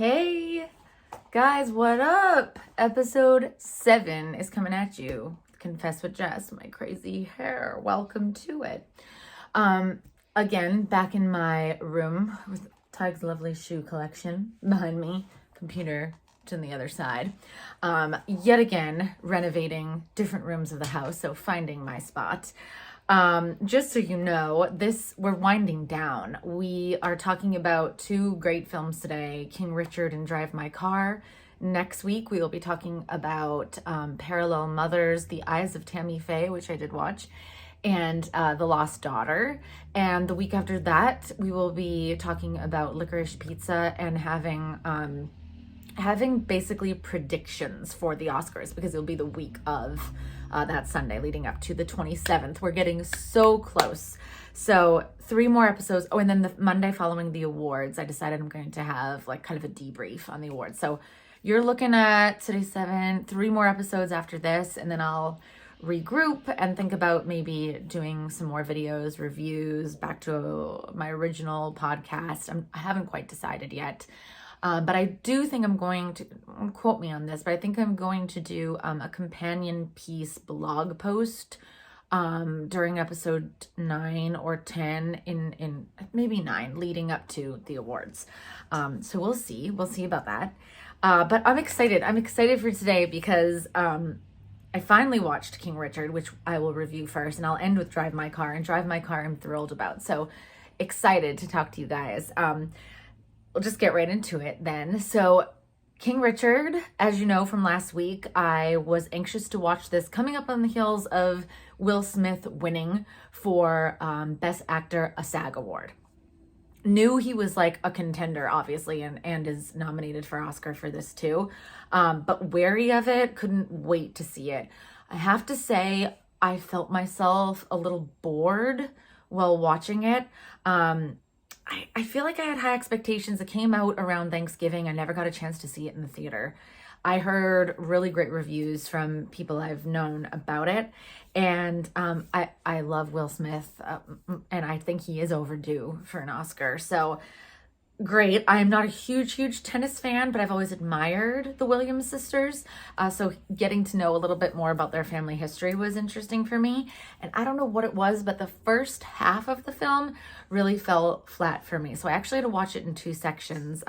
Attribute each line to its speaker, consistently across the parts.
Speaker 1: Hey guys, what up? Episode 7 is coming at you. Confess with Jess, my crazy hair. Welcome to it. Again, back in my room with Tig's lovely shoe collection behind me, computer to the other side. Yet again, renovating different rooms of the house, so finding my spot. Just so you know, we're winding down. We are talking about 2 great films today, King Richard and Drive My Car. Next week, we will be talking about Parallel Mothers, The Eyes of Tammy Faye, which I did watch, and The Lost Daughter. And the week after that, we will be talking about Licorice Pizza and having basically predictions for the Oscars, because it'll be the week of that Sunday leading up to the 27th. We're getting so close. So 3 more episodes. Oh, and then the Monday following the awards, I decided I'm going to have like kind of a debrief on the awards. So you're looking at today's 7, 3 more episodes after this, and then I'll regroup and think about maybe doing some more videos, reviews, back to my original podcast. I haven't quite decided yet. But I do think I'm going to, quote me on this, but I think I'm going to do a companion piece blog post during episode 9 or 10 in maybe 9 leading up to the awards. So we'll see about that. But I'm excited. I'm excited for today because I finally watched King Richard, which I will review first, and I'll end with Drive My Car. And Drive My Car I'm thrilled about. So excited to talk to you guys. We'll just get right into it then. So King Richard, as you know from last week, I was anxious to watch this coming up on the heels of Will Smith winning for Best Actor, a SAG award. Knew he was like a contender, obviously, and is nominated for Oscar for this too. But wary of it, couldn't wait to see it. I have to say, I felt myself a little bored while watching it. I feel like I had high expectations. It came out around Thanksgiving. I never got a chance to see it in the theater. I heard really great reviews from people I've known about it. And I love Will Smith, and I think he is overdue for an Oscar. So great. I'm not a huge tennis fan, but I've always admired the Williams sisters. So getting to know a little bit more about their family history was interesting for me. And I don't know what it was, but the first half of the film really fell flat for me. So I actually had to watch it in 2 sections.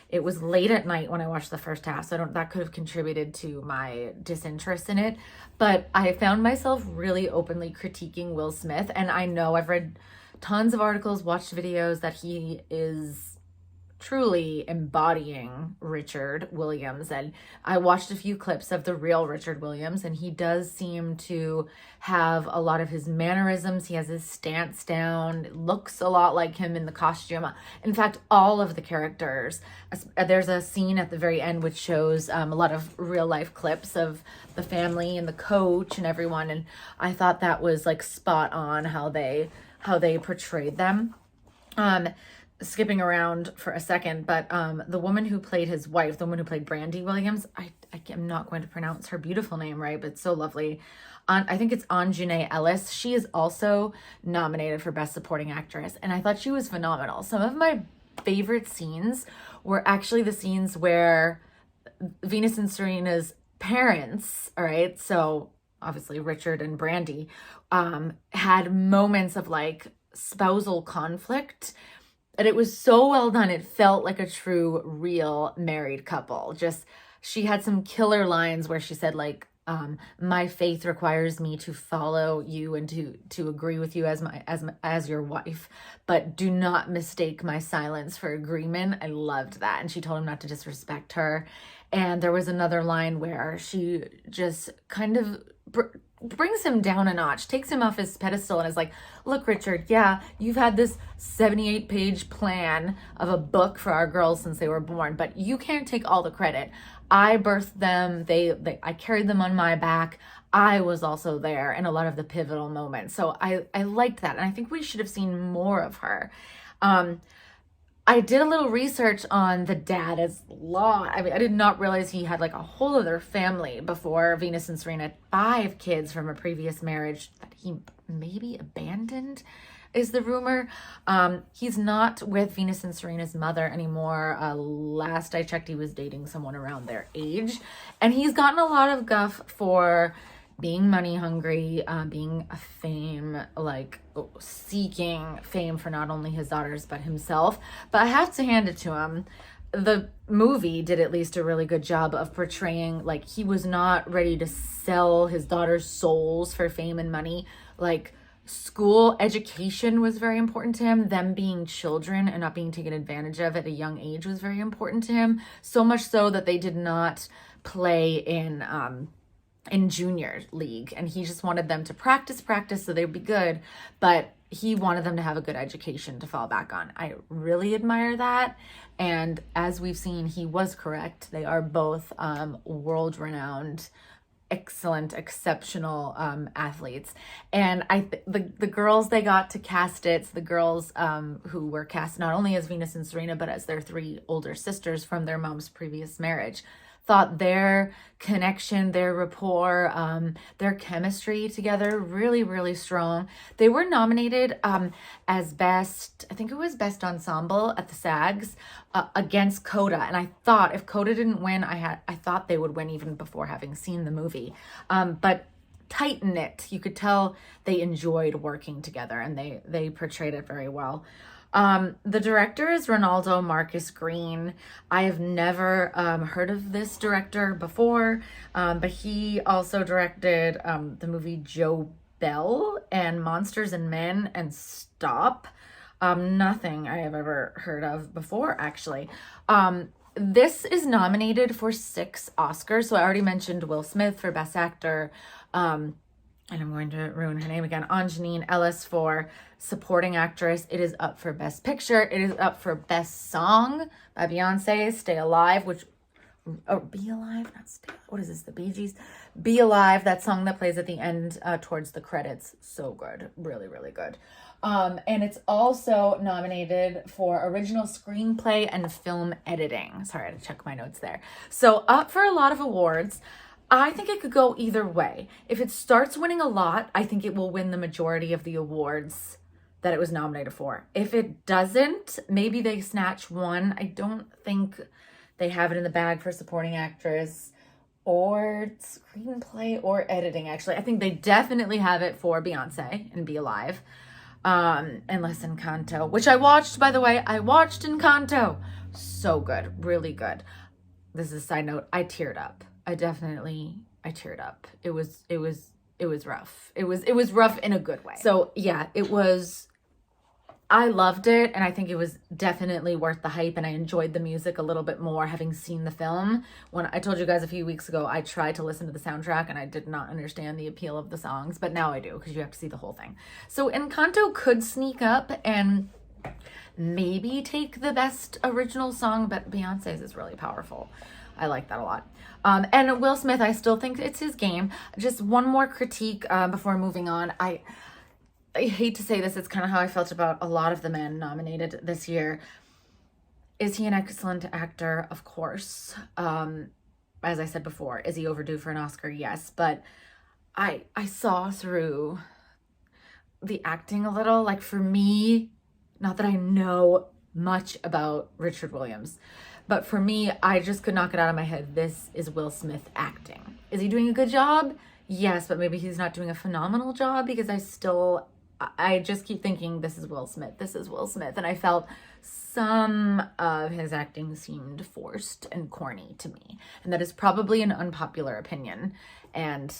Speaker 1: It was late at night when I watched the first half, so that could have contributed to my disinterest in it. But I found myself really openly critiquing Will Smith, and I know I've read tons of articles, watched videos that he is truly embodying Richard Williams. And I watched a few clips of the real Richard Williams, and he does seem to have a lot of his mannerisms. He has his stance down, looks a lot like him in the costume. In fact, all of the characters, there's a scene at the very end which shows a lot of real life clips of the family and the coach and everyone, and I thought that was like spot on how they portrayed them. Skipping around for a second, but the woman who played his wife, the woman who played Brandy Williams, I'm not going to pronounce her beautiful name right, but it's so lovely. I think it's Anjanae Ellis. She is also nominated for Best Supporting Actress, and I thought she was phenomenal. Some of my favorite scenes were actually the scenes where Venus and Serena's parents, all right, so obviously Richard and Brandy, had moments of like spousal conflict. And it was so well done. It felt like a true, real married couple. Just, she had some killer lines where she said like, my faith requires me to follow you and to agree with you as your wife, but do not mistake my silence for agreement. I loved that. And she told him not to disrespect her. And there was another line where she just kind of brings him down a notch, takes him off his pedestal, and is like, look, Richard, yeah, you've had this 78-page plan of a book for our girls since they were born, but you can't take all the credit. I birthed them. I carried them on my back. I was also there in a lot of the pivotal moments. So I liked that. And I think we should have seen more of her. I did a little research on the dad as law. I mean, I did not realize he had like a whole other family before Venus and Serena had 5 kids from a previous marriage that he maybe abandoned. is the rumor. He's not with Venus and Serena's mother anymore. Last I checked, he was dating someone around their age. And he's gotten a lot of guff for being money hungry, being a fame, like seeking fame for not only his daughters, but himself. But I have to hand it to him. The movie did at least a really good job of portraying, like, he was not ready to sell his daughters' souls for fame and money. Like, school education was very important to him. Them being children and not being taken advantage of at a young age was very important to him. So much so that they did not play in junior league, and he just wanted them to practice so they'd be good, but he wanted them to have a good education to fall back on. I really admire that, and as we've seen, he was correct. They are both world-renowned, excellent, exceptional athletes. And the girls they got to cast it, the girls who were cast not only as Venus and Serena, but as their 3 older sisters from their mom's previous marriage, thought their connection, their rapport, their chemistry together, really, really strong. They were nominated as best, I think it was best ensemble at the SAGs against CODA. And I thought if CODA didn't win, I thought they would win even before having seen the movie. But tight knit, you could tell they enjoyed working together, and they portrayed it very well. The director is Ronaldo Marcus Green. I have never heard of this director before, but he also directed the movie Joe Bell and Monsters and Men and Stop. Nothing I have ever heard of before, actually. This is nominated for 6 Oscars. So I already mentioned Will Smith for Best Actor. And I'm going to ruin her name again, Anjanine Ellis for Supporting Actress. It is up for Best Picture. It is up for Best Song by Beyonce, Stay Alive, which, Be Alive, not Stay, what is this, the Bee Gees? Be Alive, that song that plays at the end towards the credits. So good, really, really good. And it's also nominated for Original Screenplay and Film Editing. Sorry, I had to check my notes there. So up for a lot of awards. I think it could go either way. If it starts winning a lot, I think it will win the majority of the awards that it was nominated for. If it doesn't, maybe they snatch one. I don't think they have it in the bag for supporting actress or screenplay or editing, actually. I think they definitely have it for Beyonce and Be Alive. Unless Encanto, which I watched, by the way. I watched Encanto. So good. Really good. This is a side note. I teared up. I teared up. It was rough. It was rough in a good way. So yeah, I loved it, and I think it was definitely worth the hype, and I enjoyed the music a little bit more having seen the film. When I told you guys a few weeks ago, I tried to listen to the soundtrack and I did not understand the appeal of the songs, but now I do, because you have to see the whole thing. So Encanto could sneak up and maybe take the best original song, but Beyonce's is really powerful. I like that a lot. And Will Smith, I still think it's his game. Just one more critique before moving on. I hate to say this, it's kind of how I felt about a lot of the men nominated this year. Is he an excellent actor? Of course. As I said before, is he overdue for an Oscar? Yes. But I saw through the acting a little. Like, for me, not that I know much about Richard Williams, but for me, I just could not get out of my head, this is Will Smith acting. Is he doing a good job? Yes, but maybe he's not doing a phenomenal job, because I just keep thinking, this is Will Smith, this is Will Smith. And I felt some of his acting seemed forced and corny to me. And that is probably an unpopular opinion. And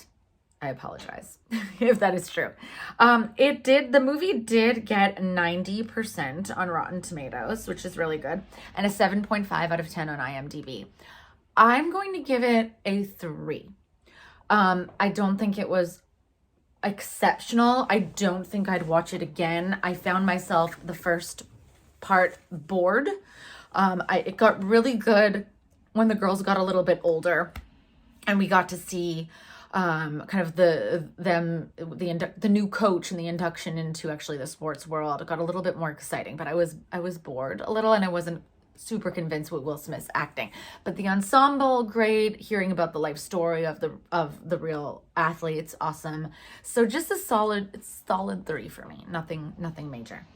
Speaker 1: I apologize if that is true. The movie did get 90% on Rotten Tomatoes, which is really good, and a 7.5 out of 10 on IMDb. I'm going to give it a 3. I don't think it was exceptional. I don't think I'd watch it again. I found myself the first part bored. It got really good when the girls got a little bit older and we got to see kind of the new coach and the induction into actually the sports world. It got a little bit more exciting, but I was bored a little, and I wasn't super convinced with Will Smith's acting. But the ensemble, great. Hearing about the life story of the real athletes, awesome. So just a solid 3 for me. Nothing major.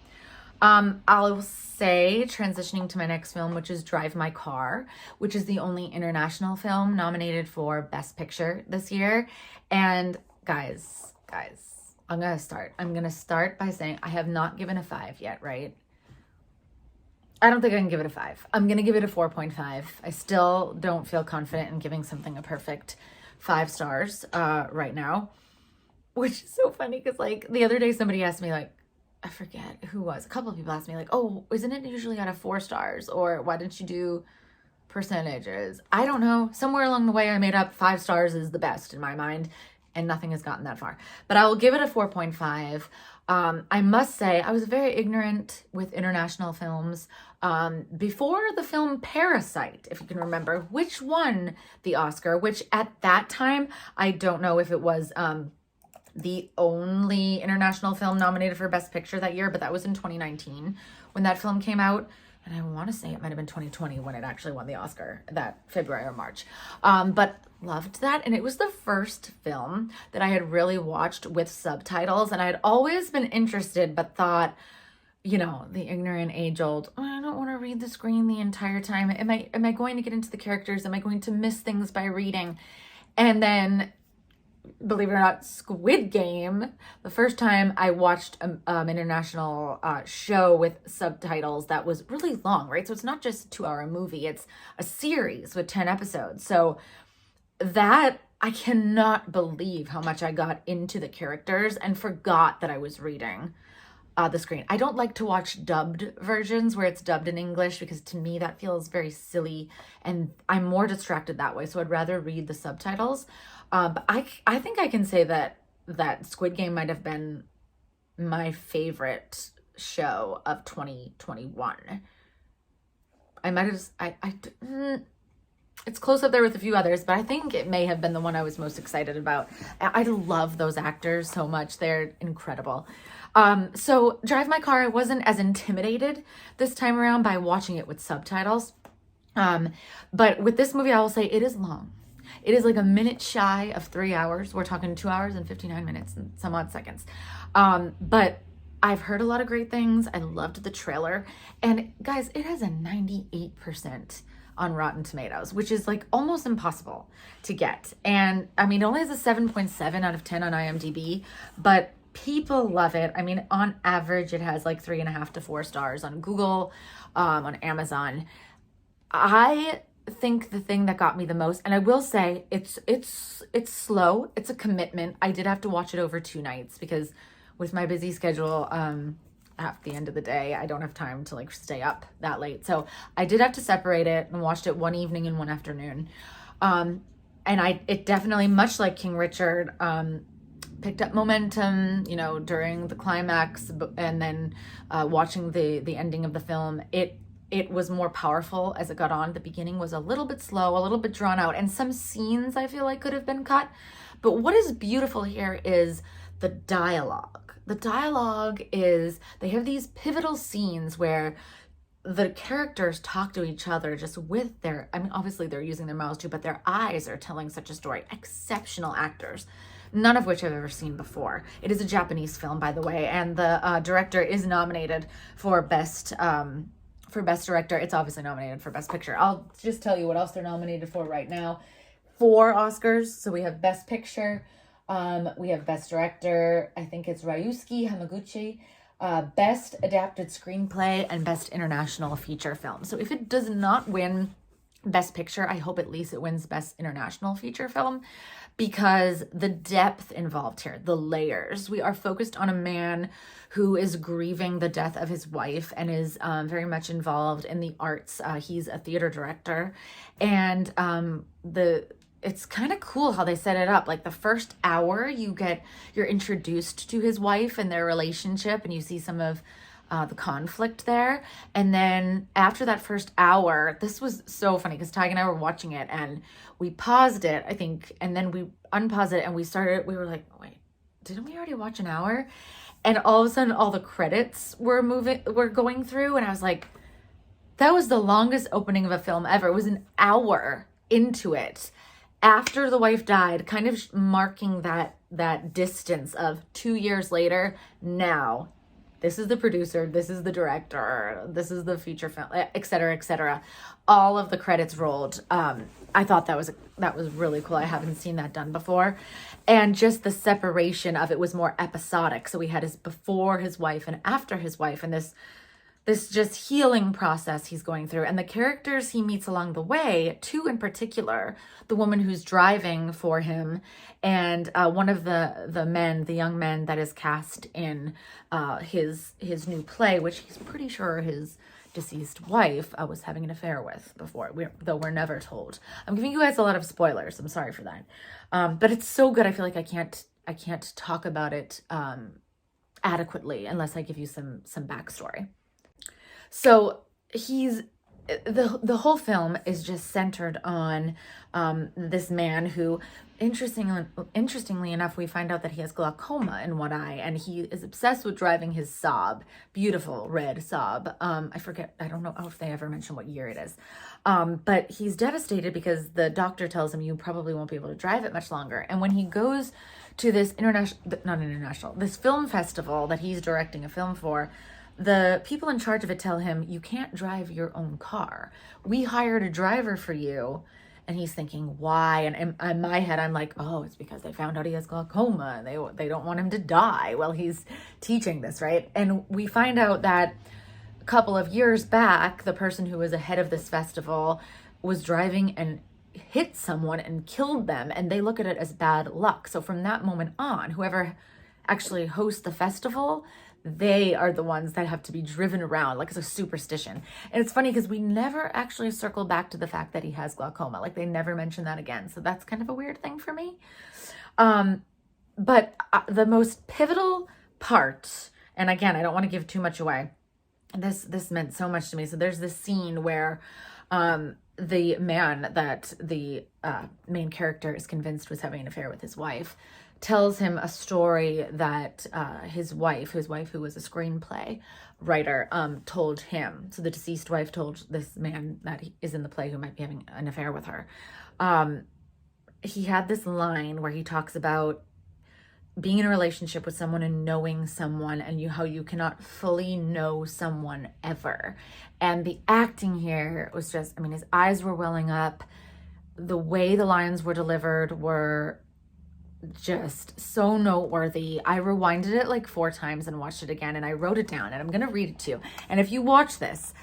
Speaker 1: I'll say, transitioning to my next film, which is Drive My Car, which is the only international film nominated for Best Picture this year. And guys, I'm gonna start by saying I have not given a 5 yet, right? I don't think I can give it a 5. I'm gonna give it a 4.5. I still don't feel confident in giving something a perfect 5 stars right now, which is so funny because like the other day somebody asked me, like, I forget who was, a couple of people asked me like, oh, isn't it usually out of 4 stars, or why didn't you do percentages? I don't know. Somewhere along the way I made up 5 stars is the best in my mind, and nothing has gotten that far. But I will give it a 4.5. I must say I was very ignorant with international films before the film Parasite, if you can remember, which won the Oscar, which at that time, I don't know if it was the only international film nominated for Best Picture that year, but that was in 2019 when that film came out. And I want to say it might have been 2020 when it actually won the Oscar, that February or March. But loved that. And it was the first film that I had really watched with subtitles. And I had always been interested, but thought, you know, the ignorant age-old, oh, I don't want to read the screen the entire time. Am I going to get into the characters? Am I going to miss things by reading? And then, believe it or not, Squid Game, the first time I watched an international show with subtitles that was really long, right? So it's not just a 2-hour movie, it's a series with 10 episodes. So that, I cannot believe how much I got into the characters and forgot that I was reading the screen. I don't like to watch dubbed versions where it's dubbed in English because to me that feels very silly and I'm more distracted that way. So I'd rather read the subtitles. But I think I can say that Squid Game might have been my favorite show of 2021. I might have it's close up there with a few others, but I think it may have been the one I was most excited about. I love those actors so much. They're incredible. So Drive My Car, I wasn't as intimidated this time around by watching it with subtitles. But with this movie, I will say it is long. It is like a minute shy of 3 hours. We're talking 2 hours and 59 minutes and some odd seconds. But I've heard a lot of great things. I loved the trailer. And guys, it has a 98% on Rotten Tomatoes, which is like almost impossible to get. And I mean, it only has a 7.7 out of 10 on IMDb, but people love it. I mean, on average, it has like 3.5 to 4 stars on Google, on Amazon. I think the thing that got me the most, and I will say it's slow. It's a commitment. I did have to watch it over 2 nights because with my busy schedule, at the end of the day, I don't have time to like stay up that late. So I did have to separate it and watched it one evening and one afternoon. And it definitely, much like King Richard, picked up momentum, you know, during the climax, and then watching the ending of the film, it was more powerful as it got on. The beginning was a little bit slow, a little bit drawn out, and some scenes I feel like could have been cut. But what is beautiful here is the dialogue. The dialogue is, they have these pivotal scenes where the characters talk to each other just with their, I mean, obviously they're using their mouths too, but their eyes are telling such a story. Exceptional actors, none of which I've ever seen before. It is a Japanese film, by the way, and the director is nominated for Best Director. It's obviously nominated for Best Picture. I'll just tell you what else they're nominated for right now. 4 Oscars. So we have Best Picture, we have Best Director, I think it's Ryusuke Hamaguchi, Best Adapted Screenplay, and Best International Feature Film. So if it does not win Best Picture, I hope at least it wins Best International Feature Film, because the depth involved here, the layers. We are focused on a man who is grieving the death of his wife and is very much involved in the arts. He's a theater director, and it's kind of cool how they set it up. Like the first hour, you're introduced to his wife and their relationship, and you see some of the conflict there. And then after that first hour, this was so funny because Ty and I were watching it and we paused it, I think, and then we unpaused it and we were like, wait, didn't we already watch an hour? And all of a sudden all the credits were going through, and I was like, That was the longest opening of a film ever. It was an hour into it after the wife died, kind of marking that distance of 2 years later. Now, this is the producer, this is the director, this is the feature film, et cetera, et cetera. All of the credits rolled. I thought that was really cool. I haven't seen that done before. And just the separation of it was more episodic. So we had his before his wife and after his wife, and this just healing process he's going through. And the characters he meets along the way, two in particular, the woman who's driving for him, and one of the young men that is cast in his new play, which he's pretty sure his deceased wife was having an affair with before, though we're never told. I'm giving you guys a lot of spoilers. I'm sorry for that. But it's so good. I feel like I can't talk about it adequately unless I give you some backstory. So the whole film is just centered on this man who, interestingly enough, we find out that he has glaucoma in one eye, and he is obsessed with driving his Saab, beautiful red Saab. I don't know if they ever mention what year it is. But he's devastated because the doctor tells him you probably won't be able to drive it much longer. And when he goes to this this film festival that he's directing a film for, the people in charge of it tell him, you can't drive your own car. We hired a driver for you. And he's thinking, why? And in my head, I'm like, oh, it's because they found out he has glaucoma and they don't want him to die while he's teaching this, right? And we find out that a couple of years back, the person who was ahead of this festival was driving and hit someone and killed them. And they look at it as bad luck. So from that moment on, whoever actually hosts the festival, they are the ones that have to be driven around like it's a superstition. And it's funny because we never actually circle back to the fact that he has glaucoma. Like they never mention that again. So that's kind of a weird thing for me. But the most pivotal part, and again, I don't want to give too much away. This meant so much to me. So there's this scene where the man that the main character is convinced was having an affair with his wife tells him a story that his wife, who was a screenplay writer, told him. So the deceased wife told this man that he is in the play who might be having an affair with her. He had this line where he talks about being in a relationship with someone and knowing someone, and how you cannot fully know someone ever. And the acting here was just, his eyes were welling up. The way the lines were delivered were just so noteworthy. I rewinded it like 4 times and watched it again, and I wrote it down, and I'm going to read it to you. And if you watch this,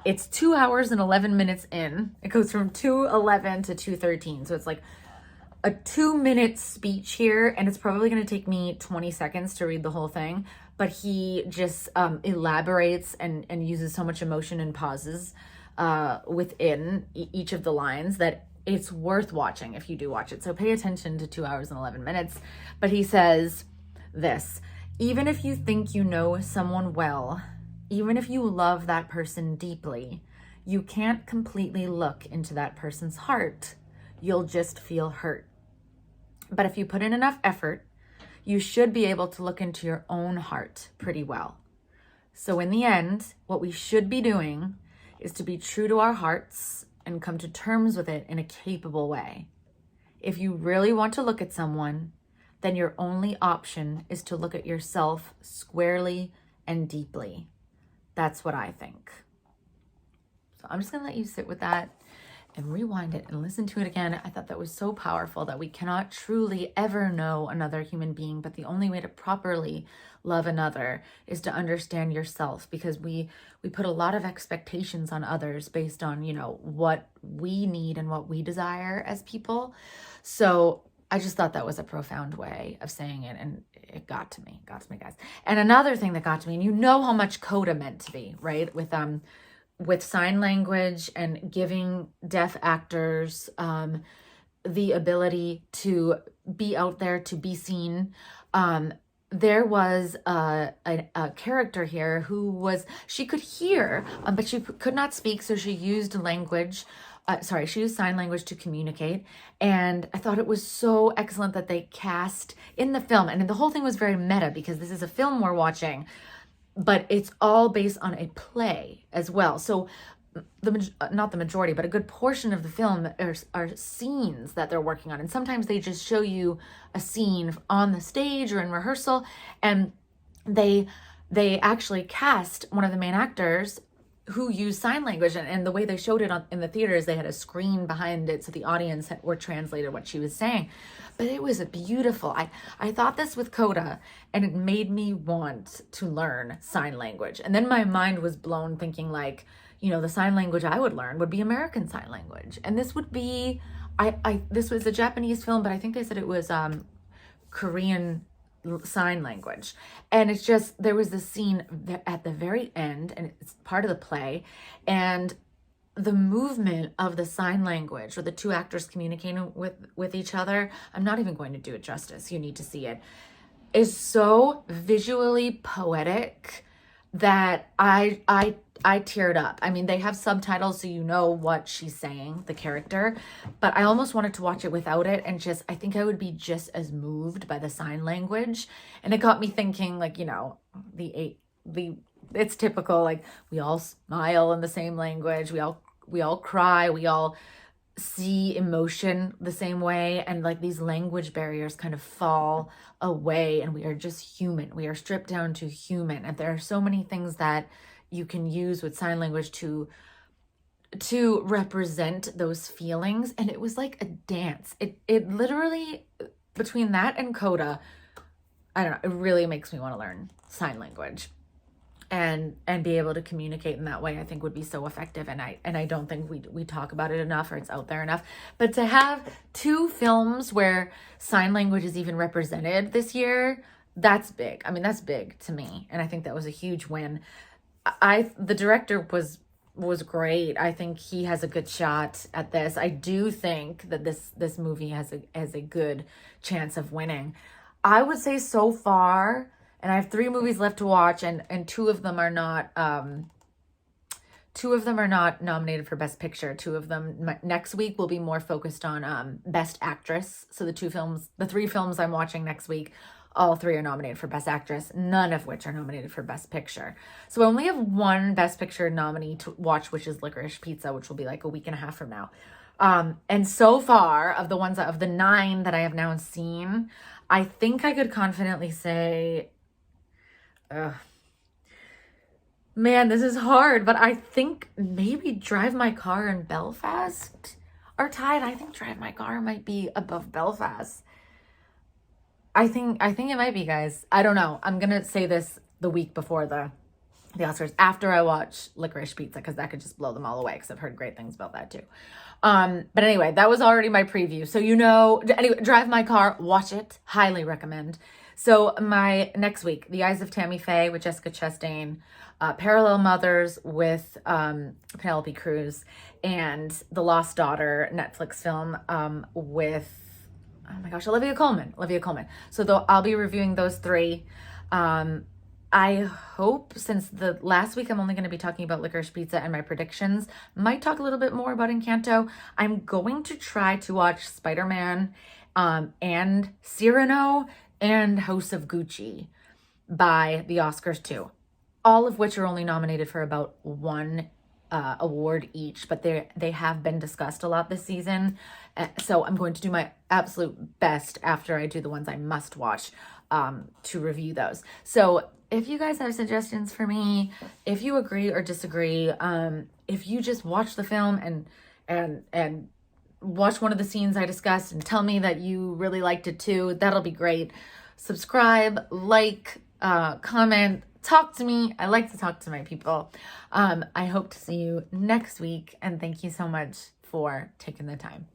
Speaker 1: it's 2 hours and 11 minutes in. It goes from 2:11 to 2:13. So it's like a 2-minute speech here, and it's probably going to take me 20 seconds to read the whole thing. But he just elaborates and uses so much emotion and pauses within each of the lines that it's worth watching if you do watch it. So pay attention to 2 hours and 11 minutes. But he says this: even if you think you know someone well, even if you love that person deeply, you can't completely look into that person's heart. You'll just feel hurt. But if you put in enough effort, you should be able to look into your own heart pretty well. So in the end, what we should be doing is to be true to our hearts and come to terms with it in a capable way. If you really want to look at someone, then your only option is to look at yourself squarely and deeply. That's what I think. So I'm just going to let you sit with that and rewind it and listen to it again. I thought that was so powerful, that we cannot truly ever know another human being, but the only way to properly love another is to understand yourself, because we put a lot of expectations on others based on, what we need and what we desire as people. So I just thought that was a profound way of saying it, and it got to me, guys. And another thing that got to me, and you know how much CODA meant to be, right? With sign language and giving deaf actors the ability to be out there, to be seen. There was a character here she could hear, but she could not speak, so she used language. She used sign language to communicate. And I thought it was so excellent that they cast in the film. And the whole thing was very meta, because this is a film we're watching, but it's all based on a play as well. So not the majority, but a good portion of the film are scenes that they're working on. And sometimes they just show you a scene on the stage or in rehearsal, and they actually cast one of the main actors who used sign language. And the way they showed it in the theaters, they had a screen behind it so the audience were translated what she was saying. But it was beautiful. I thought this with CODA, and it made me want to learn sign language. And then my mind was blown thinking like, the sign language I would learn would be American Sign Language. And this would be, this was a Japanese film, but I think they said it was Korean Sign Language. And it's just, there was this scene at the very end, and it's part of the play, and the movement of the sign language, or the two actors communicating with each other, I'm not even going to do it justice. You need to see it. Is so visually poetic that I teared up. I mean, they have subtitles so you know what she's saying, the character, but I almost wanted to watch it without it, and I think I would be just as moved by the sign language. And it got me thinking, like, it's typical, like, we all smile in the same language, we all cry, we all see emotion the same way, and like these language barriers kind of fall away, and we are just human. We are stripped down to human, and there are so many things that you can use with sign language to represent those feelings. And it was like a dance. It literally, between that and CODA, I don't know, it really makes me want to learn sign language and be able to communicate in that way. I think would be so effective. And I don't think we talk about it enough, or it's out there enough. But to have 2 films where sign language is even represented this year, that's big. I mean, that's big to me. And I think that was a huge win. The director was great. I think he has a good shot at this. I do think that this movie has a good chance of winning. I would say so far, and I have 3 movies left to watch, and 2 of them are not nominated for Best Picture. 2 of them next week will be more focused on Best Actress. So the 3 films I'm watching next week, all 3 are nominated for Best Actress, none of which are nominated for Best Picture. So I only have 1 Best Picture nominee to watch, which is Licorice Pizza, which will be like a week and a half from now. And so far, of the 9 that I have now seen, I think I could confidently say, man, this is hard, but I think maybe Drive My Car and Belfast are tied. I think Drive My Car might be above Belfast. I think it might be, guys. I don't know. I'm going to say this the week before the Oscars, after I watch Licorice Pizza, because that could just blow them all away, because I've heard great things about that too. But anyway, that was already my preview. So, anyway, Drive My Car, watch it. Highly recommend. So my next week, The Eyes of Tammy Faye with Jessica Chastain, Parallel Mothers with Penelope Cruz, and The Lost Daughter Netflix film with, oh my gosh, Olivia Colman. So I'll be reviewing those 3. I hope, since the last week I'm only going to be talking about Licorice Pizza and my predictions, might talk a little bit more about Encanto. I'm going to try to watch Spider-Man and Cyrano and House of Gucci by the Oscars too. All of which are only nominated for about 1 award each, but they have been discussed a lot this season. So I'm going to do my absolute best after I do the ones I must watch to review those. So if you guys have suggestions for me, if you agree or disagree, if you just watch the film and watch one of the scenes I discussed and tell me that you really liked it too, that'll be great. Subscribe, like, comment, talk to me. I like to talk to my people. I hope to see you next week, and thank you so much for taking the time.